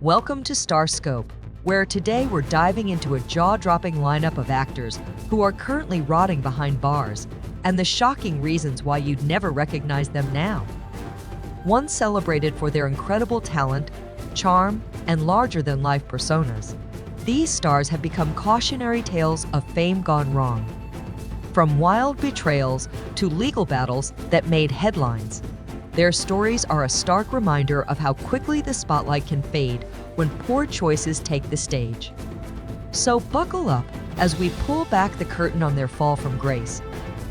Welcome to Starscope, where today we're diving into a jaw-dropping lineup of actors who are currently rotting behind bars, and the shocking reasons why you'd never recognize them now. Once celebrated for their incredible talent, charm, and larger-than-life personas, these stars have become cautionary tales of fame gone wrong. From wild betrayals to legal battles that made headlines, their stories are a stark reminder of how quickly the spotlight can fade when poor choices take the stage. So buckle up as we pull back the curtain on their fall from grace,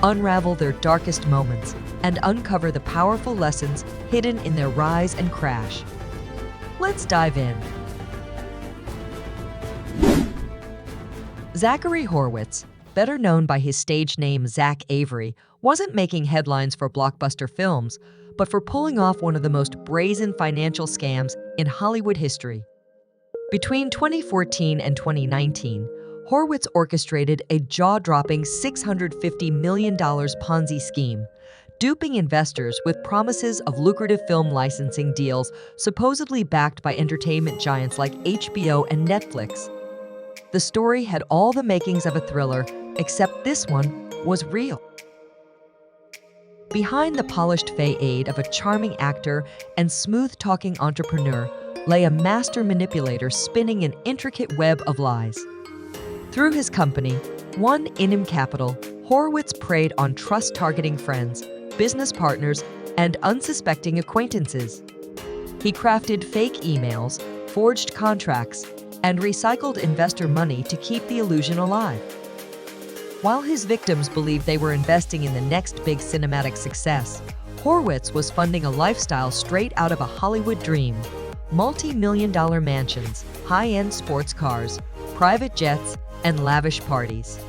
unravel their darkest moments, and uncover the powerful lessons hidden in their rise and crash. Let's dive in. Zachary Horowitz, better known by his stage name Zach Avery, wasn't making headlines for blockbuster films, but for pulling off one of the most brazen financial scams in Hollywood history. Between 2014 and 2019, Horowitz orchestrated a jaw-dropping $650 million Ponzi scheme, duping investors with promises of lucrative film licensing deals supposedly backed by entertainment giants like HBO and Netflix. The story had all the makings of a thriller, except this one was real. Behind the polished facade of a charming actor and smooth-talking entrepreneur lay a master manipulator spinning an intricate web of lies. Through his company, One Inim Capital, Horowitz preyed on trust-targeting friends, business partners, and unsuspecting acquaintances. He crafted fake emails, forged contracts, and recycled investor money to keep the illusion alive. While his victims believed they were investing in the next big cinematic success, Horowitz was funding a lifestyle straight out of a Hollywood dream: multi-million-dollar mansions, high-end sports cars, private jets, and lavish parties.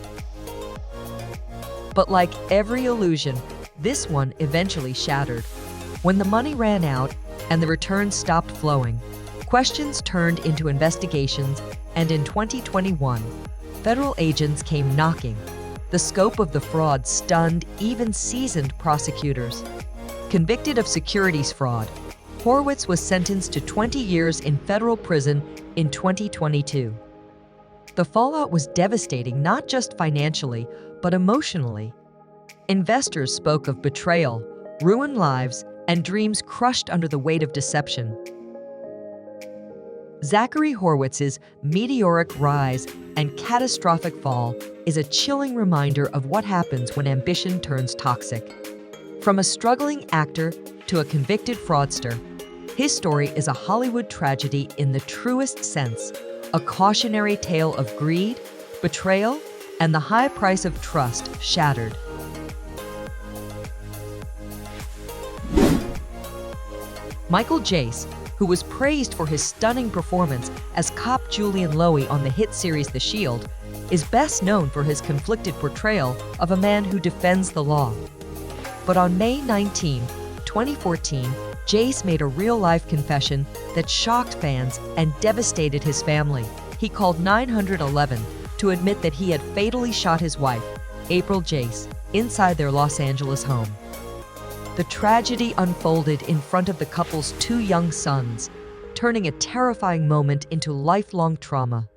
But like every illusion, this one eventually shattered. When the money ran out and the returns stopped flowing, questions turned into investigations, and in 2021, federal agents came knocking. The scope of the fraud stunned even seasoned prosecutors. Convicted of securities fraud, Horowitz was sentenced to 20 years in federal prison in 2022. The fallout was devastating not just financially, but emotionally. Investors spoke of betrayal, ruined lives, and dreams crushed under the weight of deception. Zachary Horowitz's meteoric rise and catastrophic fall is a chilling reminder of what happens when ambition turns toxic. From a struggling actor to a convicted fraudster, his story is a Hollywood tragedy in the truest sense, a cautionary tale of greed, betrayal, and the high price of trust shattered. Michael Jace, who was praised for his stunning performance as Cop Julian Lowe on the hit series The Shield, is best known for his conflicted portrayal of a man who defends the law. But on May 19, 2014, Jace made a real-life confession that shocked fans and devastated his family. He called 911 to admit that he had fatally shot his wife, April Jace, inside their Los Angeles home. The tragedy unfolded in front of the couple's 2 young sons, turning a terrifying moment into lifelong trauma.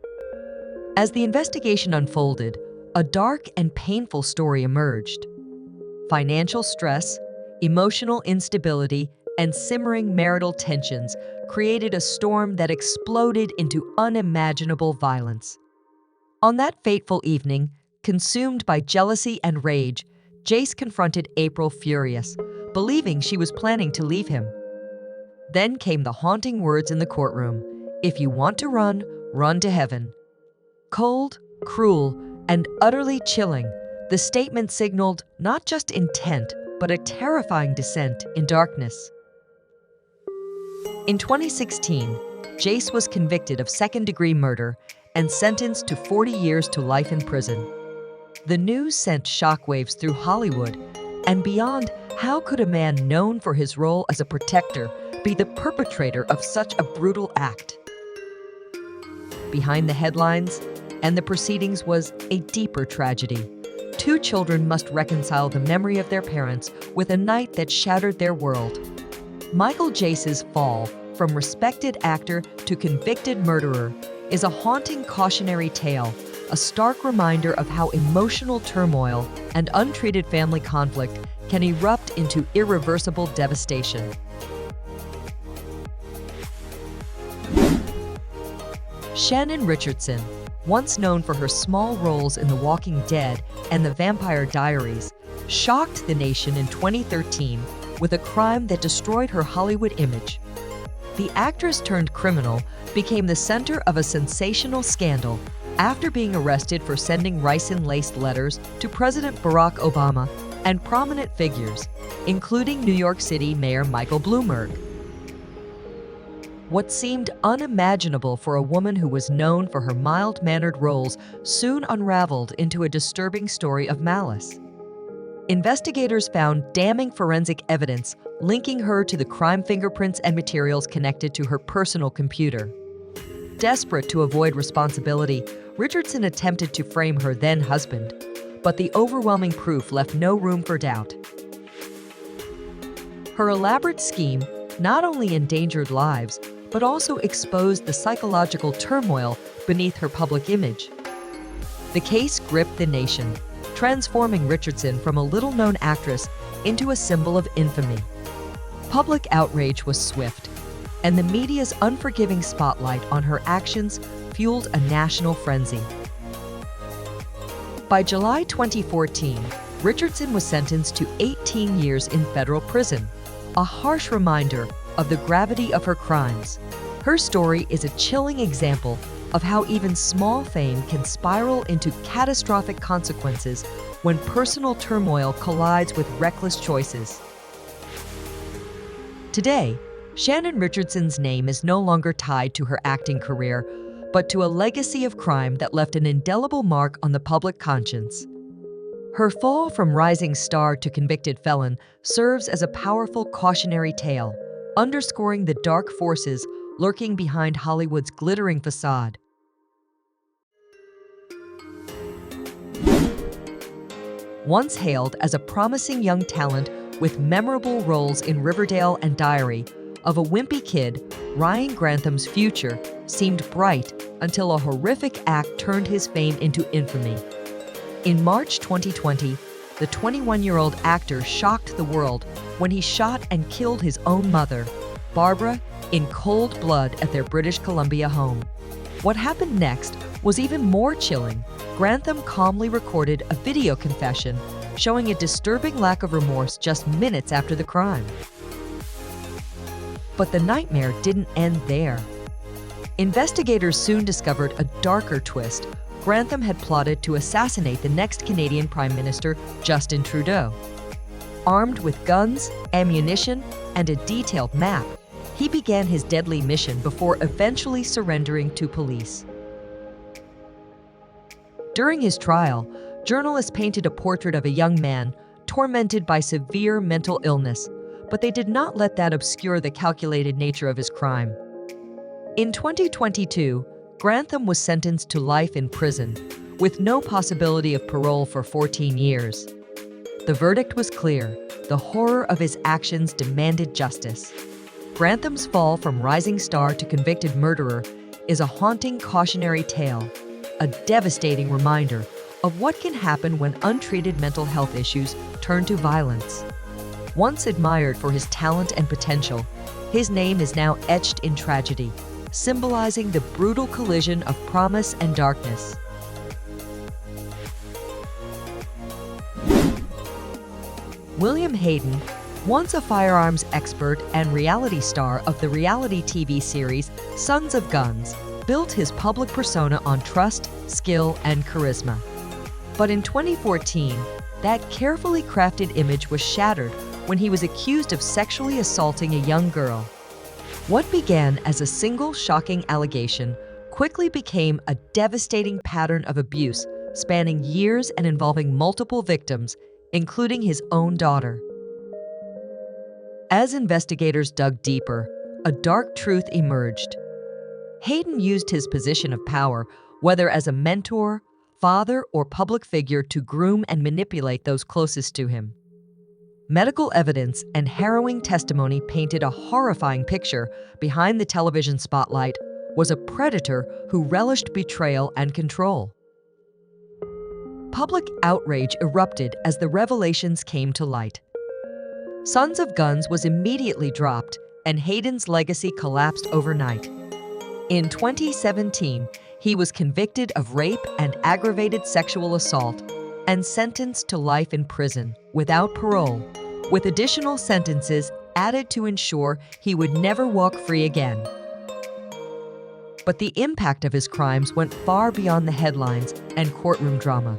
As the investigation unfolded, a dark and painful story emerged. Financial stress, emotional instability, and simmering marital tensions created a storm that exploded into unimaginable violence. On that fateful evening, consumed by jealousy and rage, Jace confronted April furious, believing she was planning to leave him. Then came the haunting words in the courtroom: "If you want to run, run to heaven." Cold, cruel, and utterly chilling, the statement signaled not just intent, but a terrifying descent in darkness. In 2016, Jace was convicted of second-degree murder and sentenced to 40 years to life in prison. The news sent shockwaves through Hollywood, and beyond. How could a man known for his role as a protector be the perpetrator of such a brutal act? Behind the headlines and the proceedings was a deeper tragedy. 2 children must reconcile the memory of their parents with a night that shattered their world. Michael Jace's fall from respected actor to convicted murderer, is a haunting cautionary tale, a stark reminder of how emotional turmoil and untreated family conflict can erupt into irreversible devastation. Shannon Richardson, once known for her small roles in The Walking Dead and The Vampire Diaries, shocked the nation in 2013 with a crime that destroyed her Hollywood image. The actress-turned-criminal became the center of a sensational scandal after being arrested for sending ricin-laced letters to President Barack Obama and prominent figures, including New York City Mayor Michael Bloomberg. What seemed unimaginable for a woman who was known for her mild-mannered roles soon unraveled into a disturbing story of malice. Investigators found damning forensic evidence linking her to the crime fingerprints and materials connected to her personal computer. Desperate to avoid responsibility, Richardson attempted to frame her then-husband, but the overwhelming proof left no room for doubt. Her elaborate scheme not only endangered lives, but also exposed the psychological turmoil beneath her public image. The case gripped the nation, transforming Richardson from a little-known actress into a symbol of infamy. Public outrage was swift, and the media's unforgiving spotlight on her actions fueled a national frenzy. By July 2014, Richardson was sentenced to 18 years in federal prison, a harsh reminder of the gravity of her crimes. Her story is a chilling example of how even small fame can spiral into catastrophic consequences when personal turmoil collides with reckless choices. Today, Shannon Richardson's name is no longer tied to her acting career, but to a legacy of crime that left an indelible mark on the public conscience. Her fall from rising star to convicted felon serves as a powerful cautionary tale, underscoring the dark forces lurking behind Hollywood's glittering facade. Once hailed as a promising young talent with memorable roles in Riverdale and Diary of a Wimpy Kid, Ryan Grantham's future seemed bright until a horrific act turned his fame into infamy. In March 2020, the 21-year-old actor shocked the world when he shot and killed his own mother, Barbara, in cold blood at their British Columbia home. What happened next was even more chilling. Grantham calmly recorded a video confession showing a disturbing lack of remorse just minutes after the crime. But the nightmare didn't end there. Investigators soon discovered a darker twist. Grantham had plotted to assassinate the next Canadian Prime Minister, Justin Trudeau. Armed with guns, ammunition, and a detailed map, he began his deadly mission before eventually surrendering to police. During his trial, journalists painted a portrait of a young man tormented by severe mental illness, but they did not let that obscure the calculated nature of his crime. In 2022, Grantham was sentenced to life in prison, with no possibility of parole for 14 years. The verdict was clear. The horror of his actions demanded justice. Grantham's fall from rising star to convicted murderer is a haunting cautionary tale, a devastating reminder of what can happen when untreated mental health issues turn to violence. Once admired for his talent and potential, his name is now etched in tragedy, symbolizing the brutal collision of promise and darkness. William Hayden, once a firearms expert and reality star of the reality TV series Sons of Guns, built his public persona on trust, skill, and charisma. But in 2014, that carefully crafted image was shattered when he was accused of sexually assaulting a young girl. What began as a single shocking allegation quickly became a devastating pattern of abuse spanning years and involving multiple victims, including his own daughter. As investigators dug deeper, a dark truth emerged. Hayden used his position of power, whether as a mentor, father, or public figure, to groom and manipulate those closest to him. Medical evidence and harrowing testimony painted a horrifying picture. Behind the television spotlight was a predator who relished betrayal and control. Public outrage erupted as the revelations came to light. Sons of Guns was immediately dropped, and Hayden's legacy collapsed overnight. In 2017, he was convicted of rape and aggravated sexual assault and sentenced to life in prison without parole, with additional sentences added to ensure he would never walk free again. But the impact of his crimes went far beyond the headlines and courtroom drama.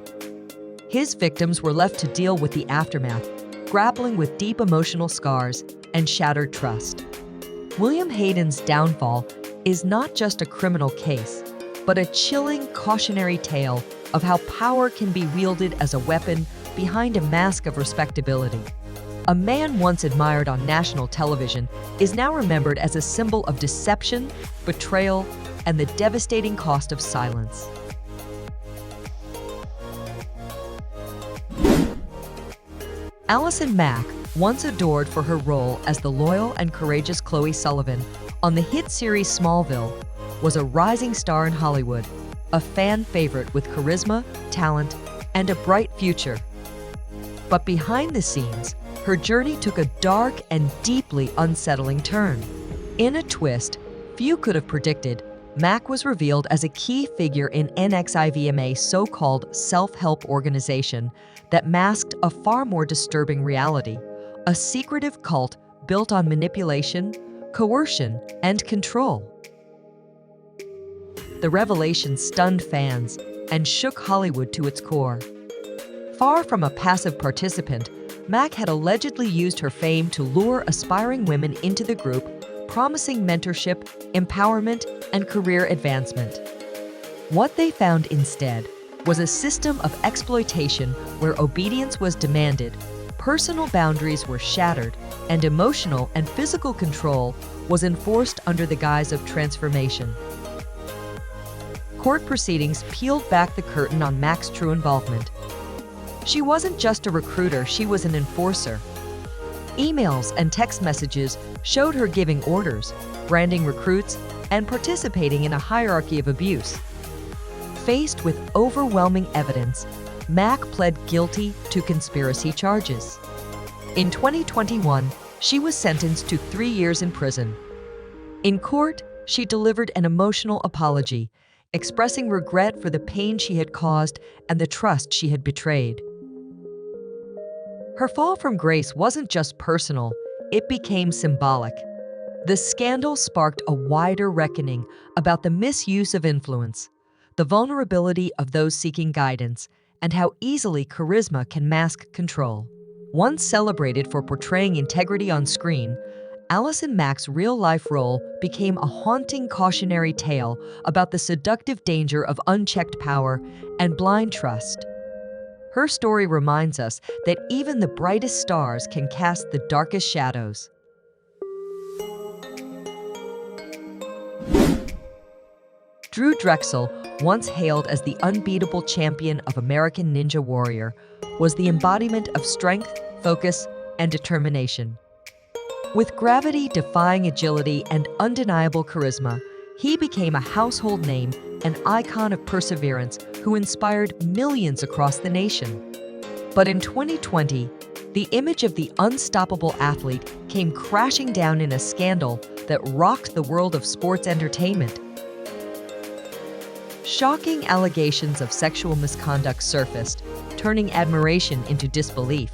His victims were left to deal with the aftermath, grappling with deep emotional scars and shattered trust. William Hayden's downfall is not just a criminal case, but a chilling cautionary tale of how power can be wielded as a weapon behind a mask of respectability. A man once admired on national television is now remembered as a symbol of deception, betrayal, and the devastating cost of silence. Allison Mack, once adored for her role as the loyal and courageous Chloe Sullivan on the hit series Smallville, was a rising star in Hollywood, a fan favorite with charisma, talent, and a bright future. But behind the scenes, her journey took a dark and deeply unsettling turn. In a twist few could have predicted, Mack was revealed as a key figure in NXIVMA's so-called self-help organization that masked a far more disturbing reality, a secretive cult built on manipulation, coercion, and control. The revelation stunned fans and shook Hollywood to its core. Far from a passive participant, Mack had allegedly used her fame to lure aspiring women into the group, promising mentorship, empowerment, and career advancement. What they found instead was a system of exploitation where obedience was demanded, personal boundaries were shattered, and emotional and physical control was enforced under the guise of transformation. Court proceedings peeled back the curtain on Mack's true involvement. She wasn't just a recruiter, she was an enforcer. Emails and text messages showed her giving orders, branding recruits, and participating in a hierarchy of abuse. Faced with overwhelming evidence, Mack pled guilty to conspiracy charges. In 2021, she was sentenced to 3 years in prison. In court, she delivered an emotional apology, expressing regret for the pain she had caused and the trust she had betrayed. Her fall from grace wasn't just personal, it became symbolic. The scandal sparked a wider reckoning about the misuse of influence, the vulnerability of those seeking guidance, and how easily charisma can mask control. Once celebrated for portraying integrity on screen, Allison Mack's real-life role became a haunting cautionary tale about the seductive danger of unchecked power and blind trust. Her story reminds us that even the brightest stars can cast the darkest shadows. Drew Drexel, once hailed as the unbeatable champion of American Ninja Warrior, was the embodiment of strength, focus, and determination. With gravity-defying agility and undeniable charisma, he became a household name, an icon of perseverance who inspired millions across the nation. But in 2020, the image of the unstoppable athlete came crashing down in a scandal that rocked the world of sports entertainment. Shocking allegations of sexual misconduct surfaced, turning admiration into disbelief.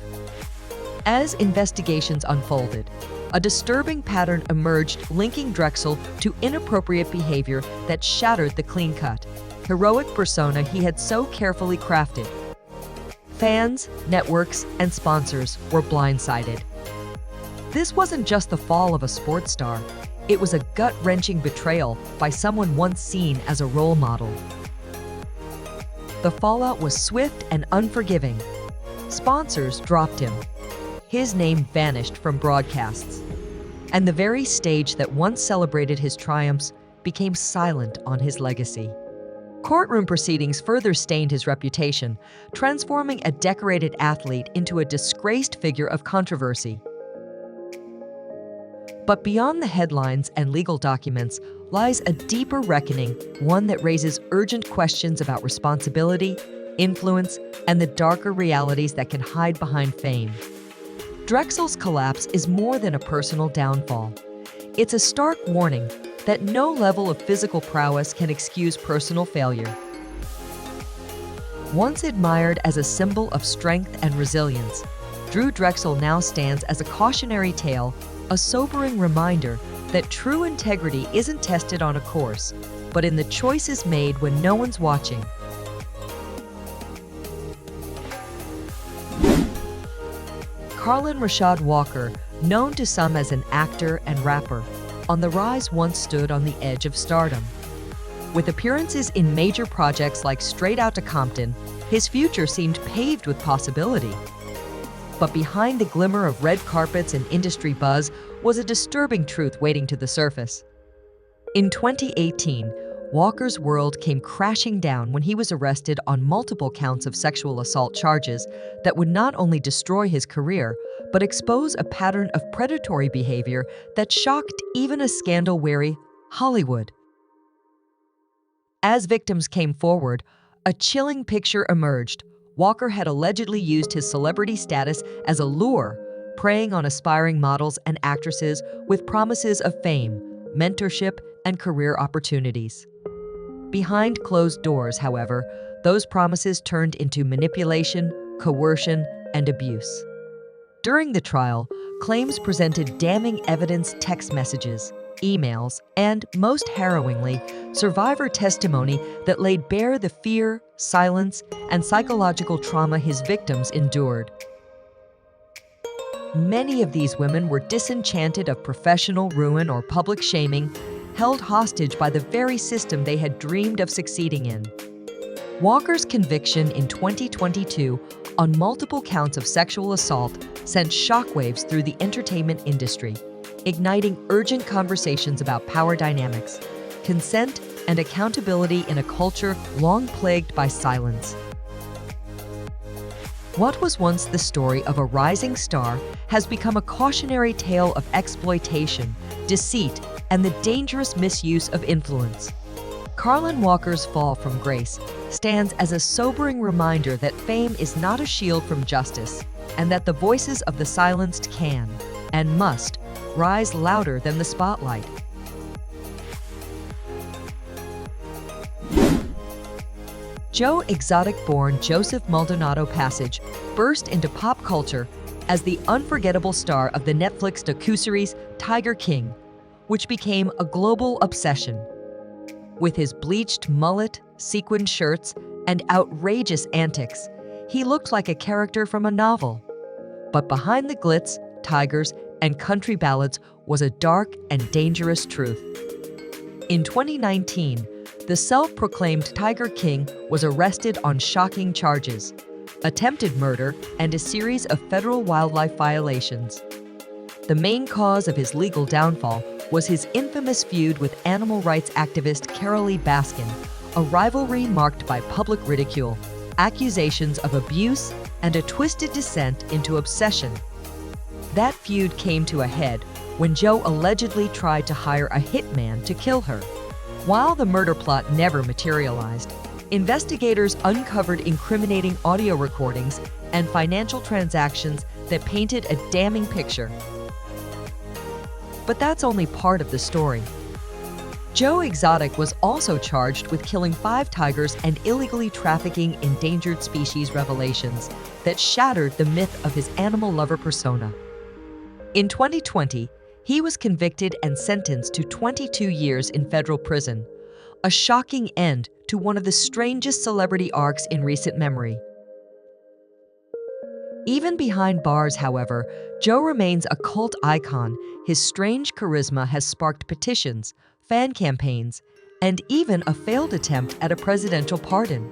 As investigations unfolded, a disturbing pattern emerged linking Drexel to inappropriate behavior that shattered the clean-cut, heroic persona he had so carefully crafted. Fans, networks, and sponsors were blindsided. This wasn't just the fall of a sports star, it was a gut-wrenching betrayal by someone once seen as a role model. The fallout was swift and unforgiving. Sponsors dropped him. His name vanished from broadcasts, and the very stage that once celebrated his triumphs became silent on his legacy. Courtroom proceedings further stained his reputation, transforming a decorated athlete into a disgraced figure of controversy. But beyond the headlines and legal documents lies a deeper reckoning, one that raises urgent questions about responsibility, influence, and the darker realities that can hide behind fame. Drexel's collapse is more than a personal downfall. It's a stark warning that no level of physical prowess can excuse personal failure. Once admired as a symbol of strength and resilience, Drew Drexel now stands as a cautionary tale, a sobering reminder that true integrity isn't tested on a course, but in the choices made when no one's watching. Karl Walker, known to some as an actor and rapper, on the rise once stood on the edge of stardom. With appearances in major projects like Straight Outta Compton, his future seemed paved with possibility. But behind the glimmer of red carpets and industry buzz was a disturbing truth waiting to the surface. In 2018, Walker's world came crashing down when he was arrested on multiple counts of sexual assault charges that would not only destroy his career, but expose a pattern of predatory behavior that shocked even a scandal-wary Hollywood. As victims came forward, a chilling picture emerged. Walker had allegedly used his celebrity status as a lure, preying on aspiring models and actresses with promises of fame, mentorship, and career opportunities. Behind closed doors, however, those promises turned into manipulation, coercion, and abuse. During the trial, claims presented damning evidence, text messages, emails, and, most harrowingly, survivor testimony that laid bare the fear, silence, and psychological trauma his victims endured. Many of these women were disenchanted of professional ruin or public shaming, held hostage by the very system they had dreamed of succeeding in. Walker's conviction in 2022 on multiple counts of sexual assault sent shockwaves through the entertainment industry, igniting urgent conversations about power dynamics, consent, and accountability in a culture long plagued by silence. What was once the story of a rising star has become a cautionary tale of exploitation, deceit, and the dangerous misuse of influence. Karl Walker's fall from grace stands as a sobering reminder that fame is not a shield from justice, and that the voices of the silenced can, and must, rise louder than the spotlight. Joe Exotic-born Joseph Maldonado Passage burst into pop culture as the unforgettable star of the Netflix docuseries Tiger King, which became a global obsession. With his bleached mullet, sequined shirts, and outrageous antics, he looked like a character from a novel. But behind the glitz, tigers, and country ballads was a dark and dangerous truth. In 2019, the self-proclaimed Tiger King was arrested on shocking charges: attempted murder and a series of federal wildlife violations. The main cause of his legal downfall was his infamous feud with animal rights activist Carol Lee Baskin, a rivalry marked by public ridicule, accusations of abuse, and a twisted descent into obsession. That feud came to a head when Joe allegedly tried to hire a hitman to kill her. While the murder plot never materialized, investigators uncovered incriminating audio recordings and financial transactions that painted a damning picture. But that's only part of the story. Joe Exotic was also charged with killing 5 tigers and illegally trafficking endangered species revelations that shattered the myth of his animal lover persona. In 2020, he was convicted and sentenced to 22 years in federal prison, a shocking end to one of the strangest celebrity arcs in recent memory. Even behind bars, however, Joe remains a cult icon. His strange charisma has sparked petitions, fan campaigns, and even a failed attempt at a presidential pardon.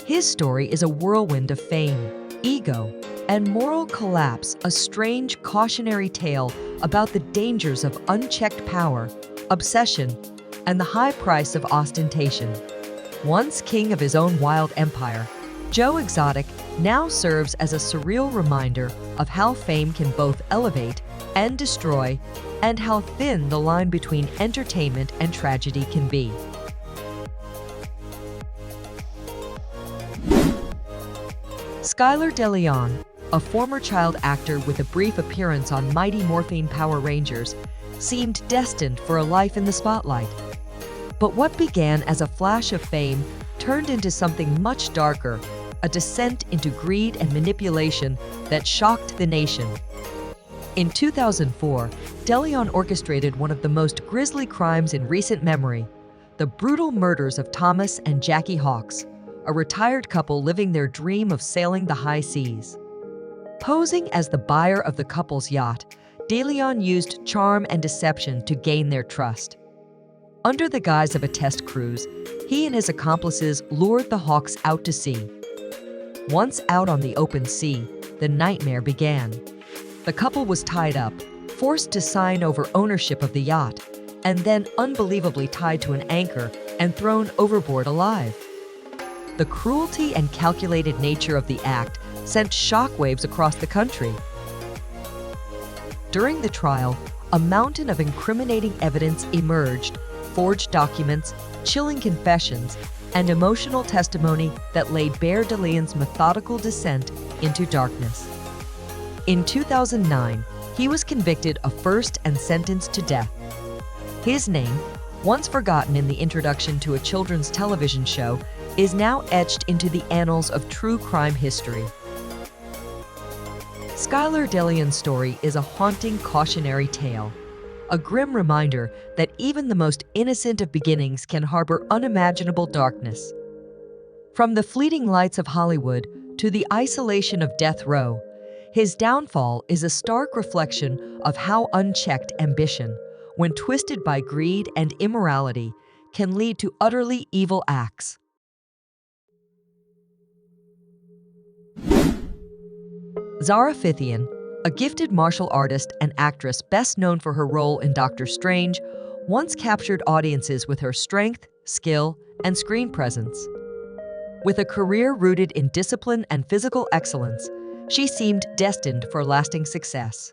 His story is a whirlwind of fame, ego, and moral collapse, a strange cautionary tale about the dangers of unchecked power, obsession, and the high price of ostentation. Once king of his own wild empire, Joe Exotic now serves as a surreal reminder of how fame can both elevate and destroy, and how thin the line between entertainment and tragedy can be. Skyler Deian, a former child actor with a brief appearance on Mighty Morphin Power Rangers, seemed destined for a life in the spotlight. But what began as a flash of fame turned into something much darker, a descent into greed and manipulation that shocked the nation. In 2004, Deian orchestrated one of the most grisly crimes in recent memory, the brutal murders of Thomas and Jackie Hawks, a retired couple living their dream of sailing the high seas. Posing as the buyer of the couple's yacht, Deian used charm and deception to gain their trust. Under the guise of a test cruise, he and his accomplices lured the Hawks out to sea. Once out on the open sea, the nightmare began. The couple was tied up, forced to sign over ownership of the yacht, and then unbelievably tied to an anchor and thrown overboard alive. The cruelty and calculated nature of the act sent shockwaves across the country. During the trial, a mountain of incriminating evidence emerged: forged documents, chilling confessions, and emotional testimony that laid bare Deian's methodical descent into darkness. In 2009, he was convicted of first and sentenced to death. His name, once forgotten in the introduction to a children's television show, is now etched into the annals of true crime history. Skyler Deian's story is a haunting cautionary tale, a grim reminder that even the most innocent of beginnings can harbor unimaginable darkness. From the fleeting lights of Hollywood to the isolation of death row, his downfall is a stark reflection of how unchecked ambition, when twisted by greed and immorality, can lead to utterly evil acts. Zara Fythian, a gifted martial artist and actress best known for her role in Doctor Strange, once captured audiences with her strength, skill, and screen presence. With a career rooted in discipline and physical excellence, she seemed destined for lasting success.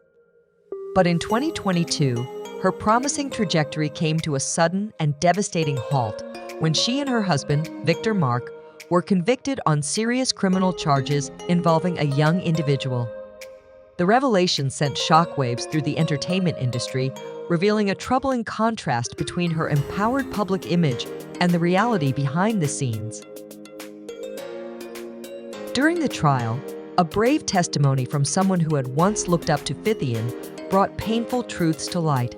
But in 2022, her promising trajectory came to a sudden and devastating halt when she and her husband, Victor Mark, were convicted on serious criminal charges involving a young individual. The revelation sent shockwaves through the entertainment industry, revealing a troubling contrast between her empowered public image and the reality behind the scenes. During the trial, a brave testimony from someone who had once looked up to Fythian brought painful truths to light.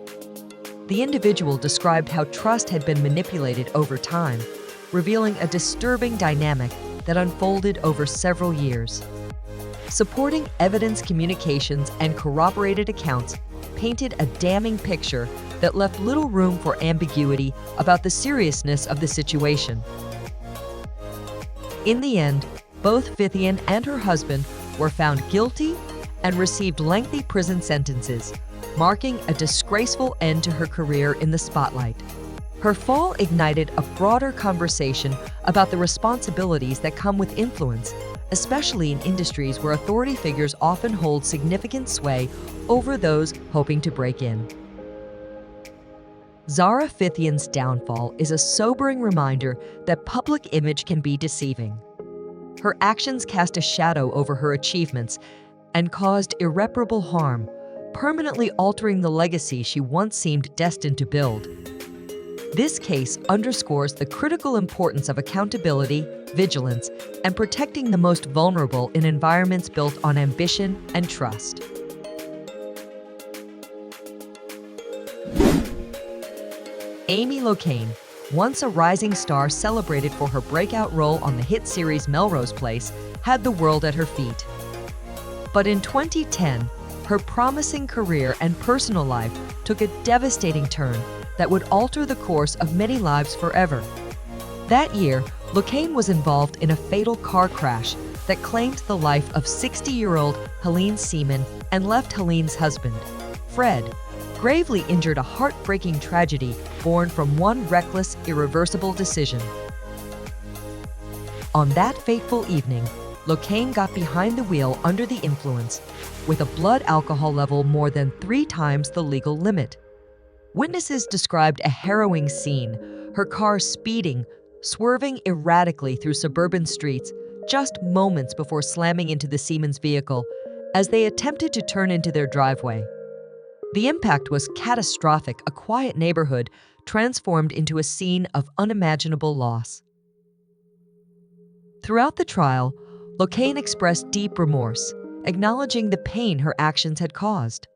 The individual described how trust had been manipulated over time, revealing a disturbing dynamic that unfolded over several years. Supporting evidence communications and corroborated accounts painted a damning picture that left little room for ambiguity about the seriousness of the situation. In the end, both Fythian and her husband were found guilty and received lengthy prison sentences, marking a disgraceful end to her career in the spotlight. Her fall ignited a broader conversation about the responsibilities that come with influence, especially in industries where authority figures often hold significant sway over those hoping to break in. Zara Fythian's downfall is a sobering reminder that public image can be deceiving. Her actions cast a shadow over her achievements and caused irreparable harm, permanently altering the legacy she once seemed destined to build. This case underscores the critical importance of accountability, vigilance, and protecting the most vulnerable in environments built on ambition and trust. Amy Locane, once a rising star celebrated for her breakout role on the hit series Melrose Place, had the world at her feet. But in 2010, her promising career and personal life took a devastating turn that would alter the course of many lives forever. That year, Locane was involved in a fatal car crash that claimed the life of 60-year-old Helene Seaman and left Helene's husband, Fred, gravely injured, a heartbreaking tragedy born from one reckless, irreversible decision. On that fateful evening, Loane got behind the wheel under the influence with a blood alcohol level more than 3 times the legal limit. Witnesses described a harrowing scene, her car speeding, swerving erratically through suburban streets just moments before slamming into the seaman's vehicle as they attempted to turn into their driveway. The impact was catastrophic, a quiet neighborhood transformed into a scene of unimaginable loss. Throughout the trial, Loane expressed deep remorse, acknowledging the pain her actions had caused.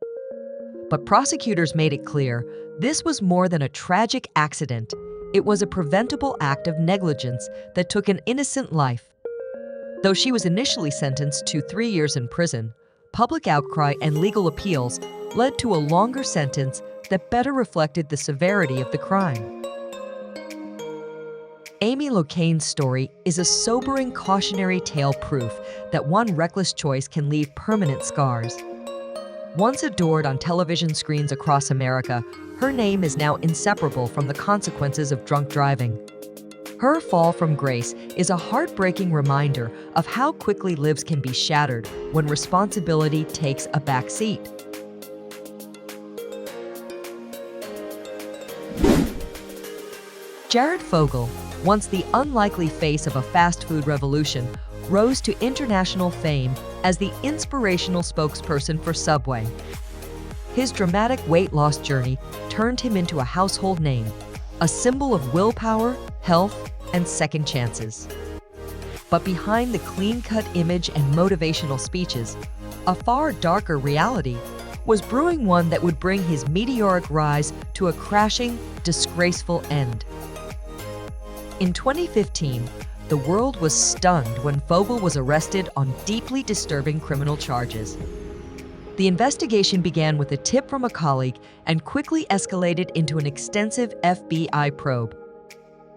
But prosecutors made it clear this was more than a tragic accident. It was a preventable act of negligence that took an innocent life. Though she was initially sentenced to 3 years in prison, public outcry and legal appeals led to a longer sentence that better reflected the severity of the crime. Amy Locane's story is a sobering cautionary tale, proof that one reckless choice can leave permanent scars. Once adored on television screens across America, her name is now inseparable from the consequences of drunk driving. Her fall from grace is a heartbreaking reminder of how quickly lives can be shattered when responsibility takes a back seat. Jared Fogle, once the unlikely face of a fast food revolution, rose to international fame as the inspirational spokesperson for Subway. His dramatic weight loss journey turned him into a household name, a symbol of willpower, health, and second chances. But behind the clean-cut image and motivational speeches, a far darker reality was brewing, one that would bring his meteoric rise to a crashing, disgraceful end. In 2015, the world was stunned when Fogle was arrested on deeply disturbing criminal charges. The investigation began with a tip from a colleague and quickly escalated into an extensive FBI probe.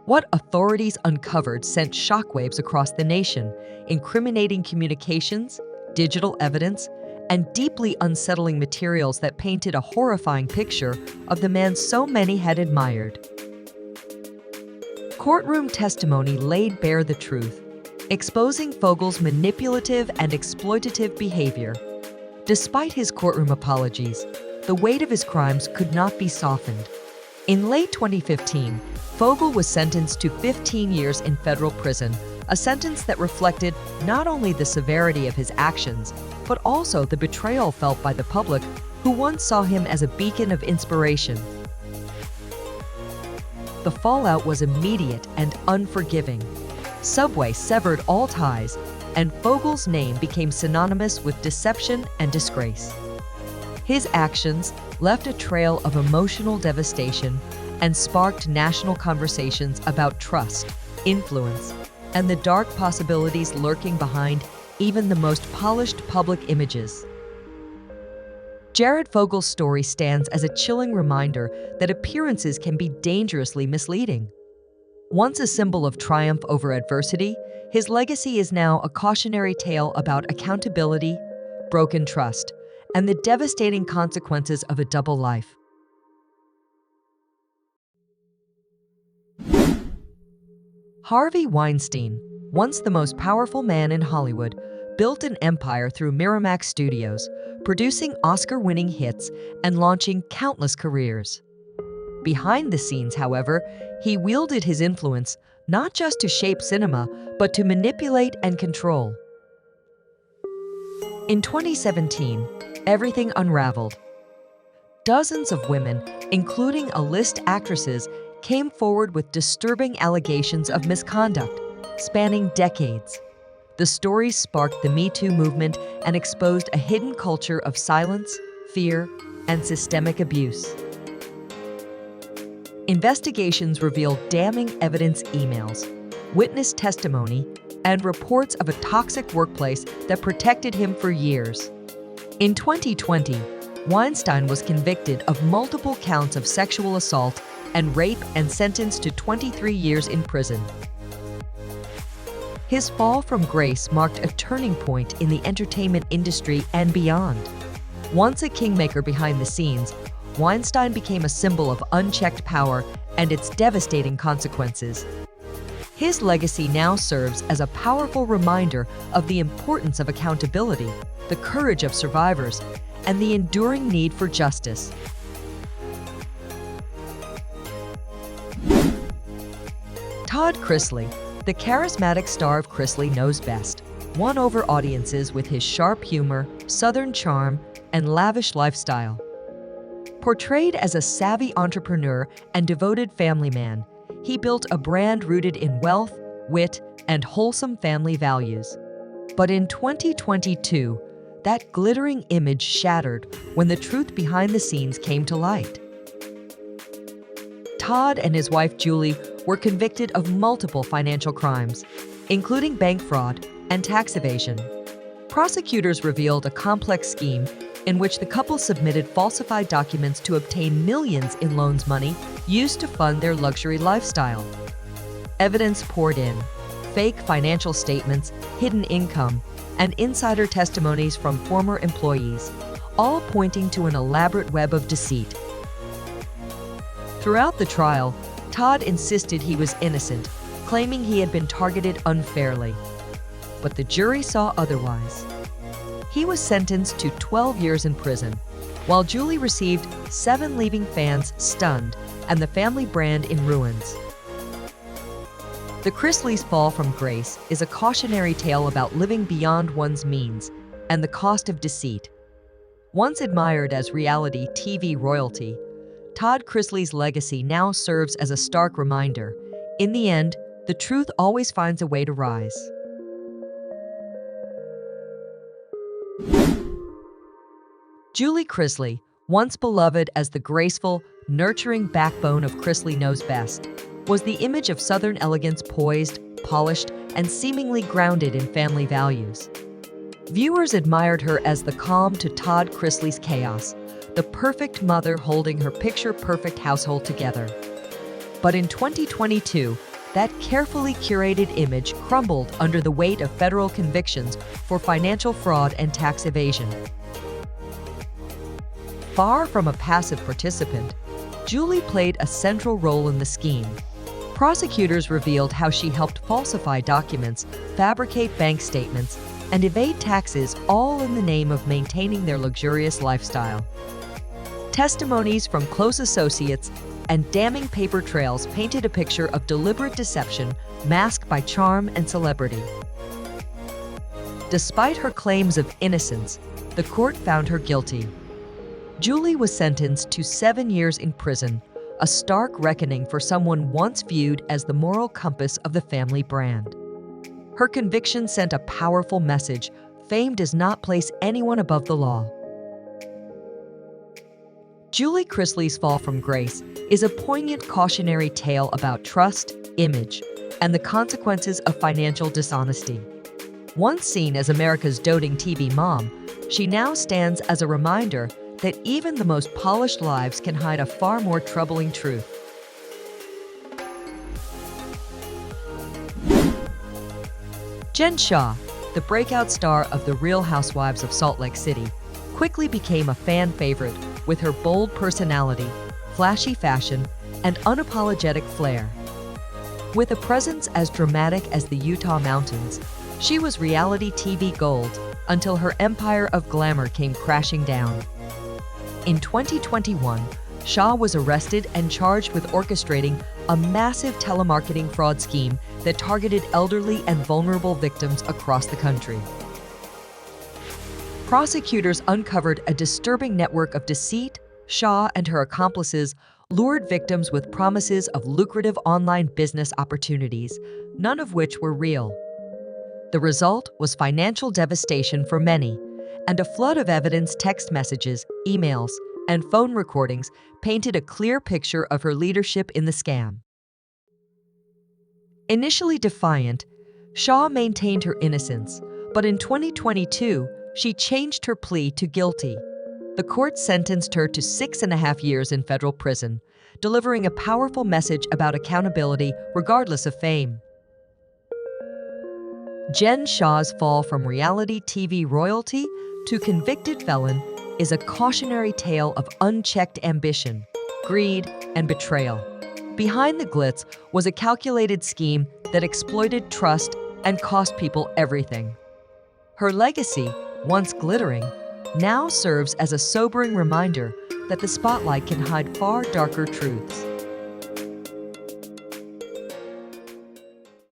What authorities uncovered sent shockwaves across the nation, incriminating communications, digital evidence, and deeply unsettling materials that painted a horrifying picture of the man so many had admired. Courtroom testimony laid bare the truth, exposing Fogle's manipulative and exploitative behavior. Despite his courtroom apologies, the weight of his crimes could not be softened. In late 2015, Fogle was sentenced to 15 years in federal prison, a sentence that reflected not only the severity of his actions, but also the betrayal felt by the public who once saw him as a beacon of inspiration. The fallout was immediate and unforgiving. Subway severed all ties, and Fogle's name became synonymous with deception and disgrace. His actions left a trail of emotional devastation and sparked national conversations about trust, influence, and the dark possibilities lurking behind even the most polished public images. Jared Fogle's story stands as a chilling reminder that appearances can be dangerously misleading. Once a symbol of triumph over adversity, his legacy is now a cautionary tale about accountability, broken trust, and the devastating consequences of a double life. Harvey Weinstein, once the most powerful man in Hollywood, built an empire through Miramax Studios, producing Oscar-winning hits and launching countless careers. Behind the scenes, however, he wielded his influence not just to shape cinema, but to manipulate and control. In 2017, everything unraveled. Dozens of women, including A-list actresses, came forward with disturbing allegations of misconduct, spanning decades. The stories sparked the Me Too movement and exposed a hidden culture of silence, fear, and systemic abuse. Investigations revealed damning evidence, emails, witness testimony, and reports of a toxic workplace that protected him for years. In 2020, Weinstein was convicted of multiple counts of sexual assault and rape and sentenced to 23 years in prison. His fall from grace marked a turning point in the entertainment industry and beyond. Once a kingmaker behind the scenes, Weinstein became a symbol of unchecked power and its devastating consequences. His legacy now serves as a powerful reminder of the importance of accountability, the courage of survivors, and the enduring need for justice. Todd Chrysley, the charismatic star of Chrysley Knows Best, won over audiences with his sharp humor, southern charm, and lavish lifestyle. Portrayed as a savvy entrepreneur and devoted family man, he built a brand rooted in wealth, wit, and wholesome family values. But in 2022, that glittering image shattered when the truth behind the scenes came to light. Todd and his wife Julie were convicted of multiple financial crimes, including bank fraud and tax evasion. Prosecutors revealed a complex scheme in which the couple submitted falsified documents to obtain millions in loans money used to fund their luxury lifestyle. Evidence poured in: fake financial statements, hidden income, and insider testimonies from former employees, all pointing to an elaborate web of deceit. Throughout the trial, Todd insisted he was innocent, claiming he had been targeted unfairly. But the jury saw otherwise. He was sentenced to 12 years in prison, while Julie received 7, leaving fans stunned and the family brand in ruins. The Chrysleys' fall from grace is a cautionary tale about living beyond one's means and the cost of deceit. Once admired as reality TV royalty, Todd Chrysley's legacy now serves as a stark reminder: in the end, the truth always finds a way to rise. Julie Chrysley, once beloved as the graceful, nurturing backbone of Chrysley Knows Best, was the image of Southern elegance, poised, polished, and seemingly grounded in family values. Viewers admired her as the calm to Todd Chrysley's chaos, the perfect mother holding her picture-perfect household together. But in 2022, that carefully curated image crumbled under the weight of federal convictions for financial fraud and tax evasion. Far from a passive participant, Julie played a central role in the scheme. Prosecutors revealed how she helped falsify documents, fabricate bank statements, and evade taxes, all in the name of maintaining their luxurious lifestyle. Testimonies from close associates and damning paper trails painted a picture of deliberate deception masked by charm and celebrity. Despite her claims of innocence, the court found her guilty. Julie was sentenced to 7 years in prison, a stark reckoning for someone once viewed as the moral compass of the family brand. Her conviction sent a powerful message: fame does not place anyone above the law. Julie Chrysley's fall from grace is a poignant cautionary tale about trust, image, and the consequences of financial dishonesty. Once seen as America's doting TV mom, she now stands as a reminder that even the most polished lives can hide a far more troubling truth. Jen Shah, the breakout star of The Real Housewives of Salt Lake City, quickly became a fan favorite with her bold personality, flashy fashion, and unapologetic flair. With a presence as dramatic as the Utah mountains, she was reality TV gold until her empire of glamour came crashing down. In 2021, Shah was arrested and charged with orchestrating a massive telemarketing fraud scheme that targeted elderly and vulnerable victims across the country. Prosecutors uncovered a disturbing network of deceit. Shah and her accomplices lured victims with promises of lucrative online business opportunities, none of which were real. The result was financial devastation for many, and a flood of evidence. Text messages, emails, and phone recordings painted a clear picture of her leadership in the scam. Initially defiant, Shah maintained her innocence, but in 2022, she changed her plea to guilty. The court sentenced her to 6.5 years in federal prison, delivering a powerful message about accountability regardless of fame. Jen Shah's fall from reality TV royalty to convicted felon is a cautionary tale of unchecked ambition, greed, and betrayal. Behind the glitz was a calculated scheme that exploited trust and cost people everything. Her legacy, once glittering, now serves as a sobering reminder that the spotlight can hide far darker truths.